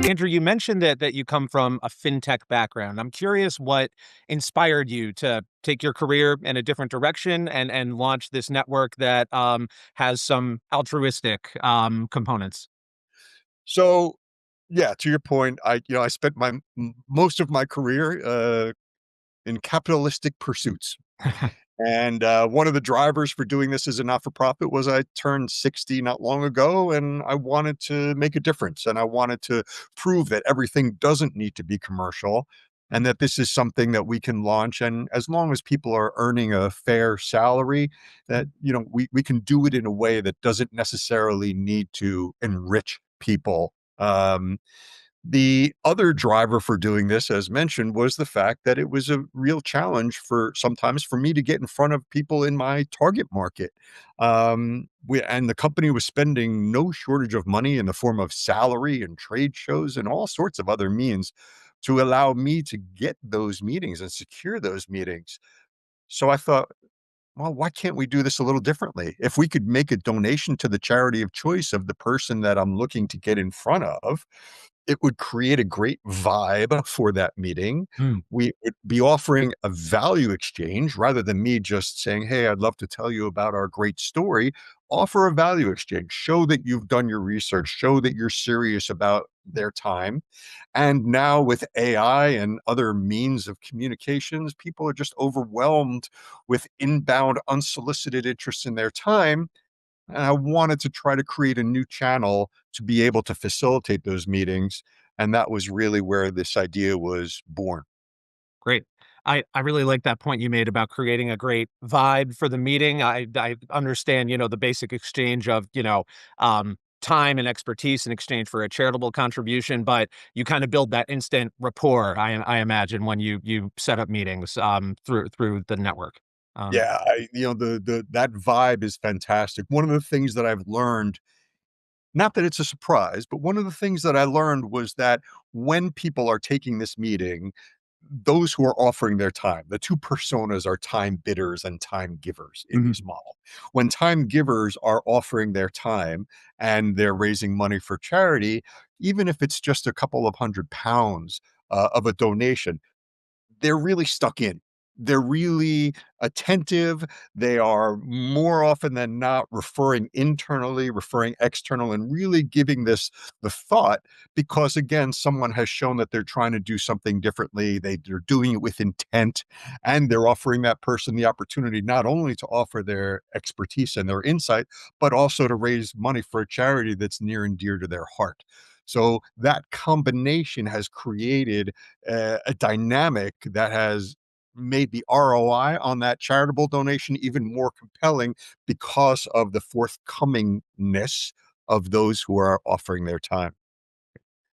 Andrew, you mentioned that you come from a FinTech background. I'm curious what inspired you to take your career in a different direction and launch this network that has some altruistic components. So, yeah, to your point, I spent most of my career in capitalistic pursuits. And one of the drivers for doing this as a not-for-profit was I turned 60 not long ago, and I wanted to make a difference, and I wanted to prove that everything doesn't need to be commercial, and that this is something that we can launch. And as long as people are earning a fair salary, that we can do it in a way that doesn't necessarily need to enrich people. The other driver for doing this, as mentioned, was the fact that it was a real challenge for sometimes for me to get in front of people in my target market. And the company was spending no shortage of money in the form of salary and trade shows and all sorts of other means to allow me to get those meetings and secure those meetings. So I thought, well, why can't we do this a little differently? If we could make a donation to the charity of choice of the person that I'm looking to get in front of, it would create a great vibe for that meeting. Mm. We would be offering a value exchange rather than me just saying, "Hey, I'd love to tell you about our great story." Offer a value exchange. Show that you've done your research. Show that you're serious about their time. And now with AI and other means of communications, people are just overwhelmed with inbound unsolicited interest in their time. And I wanted to try to create a new channel to be able to facilitate those meetings. And that was really where this idea was born. Great. I really like that point you made about creating a great vibe for the meeting. I understand, the basic exchange of, time and expertise in exchange for a charitable contribution, but you kind of build that instant rapport, I imagine, when you set up meetings through the network. Um, Yeah, the that vibe is fantastic. One of the things that I've learned, not that it's a surprise, but one of the things that I learned was that when people are taking this meeting, those who are offering their time, the two personas are time bidders and time givers in mhm. this model. When time givers are offering their time and they're raising money for charity, even if it's just a couple of £100 of a donation, they're really stuck in. They're really attentive. They are more often than not referring internally, referring external, and really giving this the thought because, again, someone has shown that they're trying to do something differently. They're doing it with intent, and they're offering that person the opportunity not only to offer their expertise and their insight, but also to raise money for a charity that's near and dear to their heart. So that combination has created a dynamic that has made the ROI on that charitable donation even more compelling because of the forthcomingness of those who are offering their time.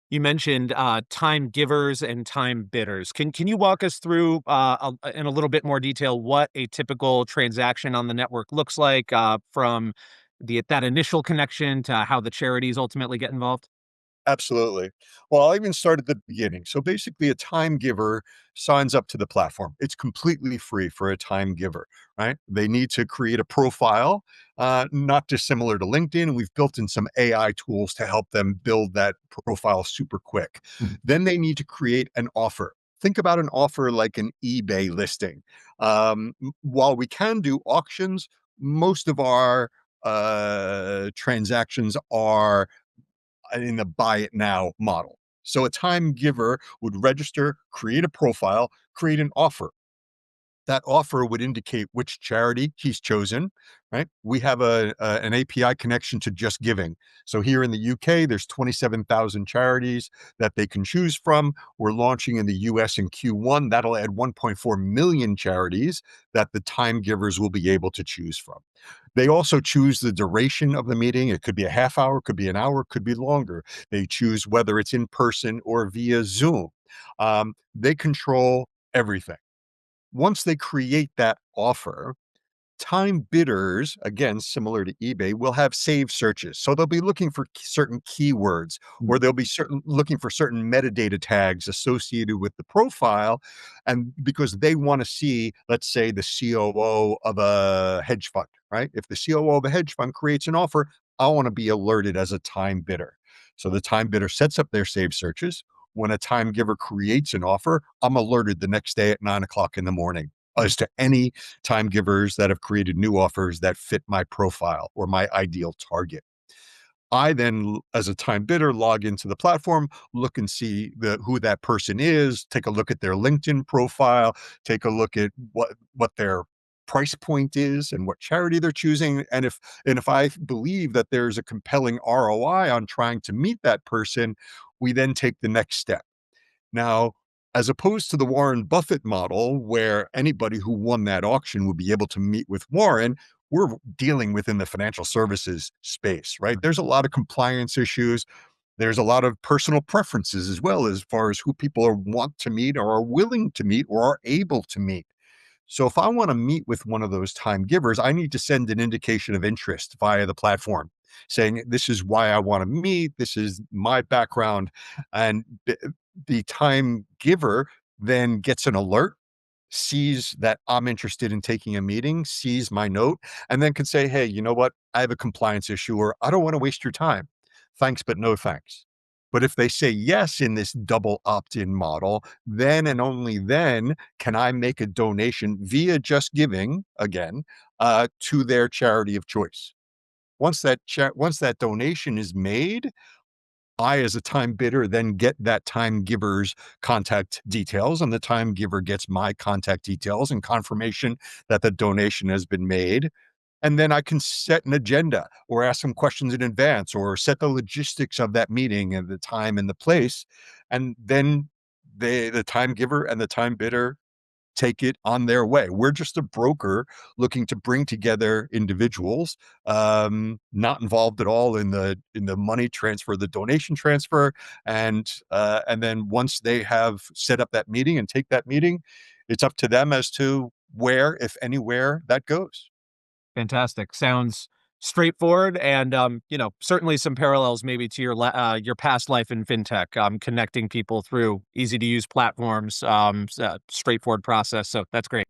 You mentioned time givers and time bidders. Can you walk us through in a little bit more detail what a typical transaction on the network looks like from that initial connection to how the charities ultimately get involved? Absolutely. Well, I'll even start at the beginning. So basically, a time giver signs up to the platform. It's completely free for a time giver, right? They need to create a profile, not dissimilar to LinkedIn. And we've built in some AI tools to help them build that profile super quick. Mhm. Then they need to create an offer. Think about an offer like an eBay listing. While we can do auctions, most of our transactions are in the buy it now model. So a time giver would register, create a profile, create an offer. That offer would indicate which charity he's chosen, right? We have an API connection to Just Giving. So here in the UK, there's 27,000 charities that they can choose from. We're launching in the US in Q1. That'll add 1.4 million charities that the time givers will be able to choose from. They also choose the duration of the meeting. It could be a half hour, could be an hour, could be longer. They choose whether it's in person or via Zoom. They control everything. Once they create that offer, time bidders, again, similar to eBay, will have saved searches. So they'll be looking for certain keywords, Mm. or they'll be looking for certain metadata tags associated with the profile. And because they want to see, let's say, the COO of a hedge fund, right? If the COO of a hedge fund creates an offer, I want to be alerted as a time bidder. So the time bidder sets up their saved searches. When a time giver creates an offer, I'm alerted the next day at 9 o'clock in the morning Mm. as to any time givers that have created new offers that fit my profile or my ideal target. I then, as a time bidder, log into the platform, look and see who that person is, take a look at their LinkedIn profile, take a look at what their price point is and what charity they're choosing. And if I believe that there's a compelling ROI on trying to meet that person, we then take the next step. Now, as opposed to the Warren Buffett model, where anybody who won that auction would be able to meet with Warren, we're dealing within the financial services space, right? There's a lot of compliance issues. There's a lot of personal preferences as well, as far as who people want to meet or are willing to meet or are able to meet. So if I want to meet with one of those time givers, I need to send an indication of interest via the platform saying, this is why I want to meet. This is my background. And the time giver then gets an alert, sees that I'm interested in taking a meeting, sees my note, and then can say, hey, you know what? I have a compliance issue, or I don't want to waste your time. Thanks, but no thanks. But if they say yes in this double opt in model, then and only then can I make a donation via Just Giving again to their charity of choice. Once that donation is made, I, as a time bidder, then get that time giver's contact details, and the time giver gets my contact details and confirmation that the donation has been made. And then I can set an agenda or ask some questions in advance or set the logistics of that meeting and the time and the place. And then the time giver and the time bidder take it on their way. We're just a broker looking to bring together individuals, not involved at all in the money transfer, the donation transfer, and then once they have set up that meeting and take that meeting, it's up to them as to where, if anywhere, that goes. Fantastic. Sounds straightforward and, certainly some parallels maybe to your past life in fintech, connecting people through easy to use platforms, straightforward process. So that's great.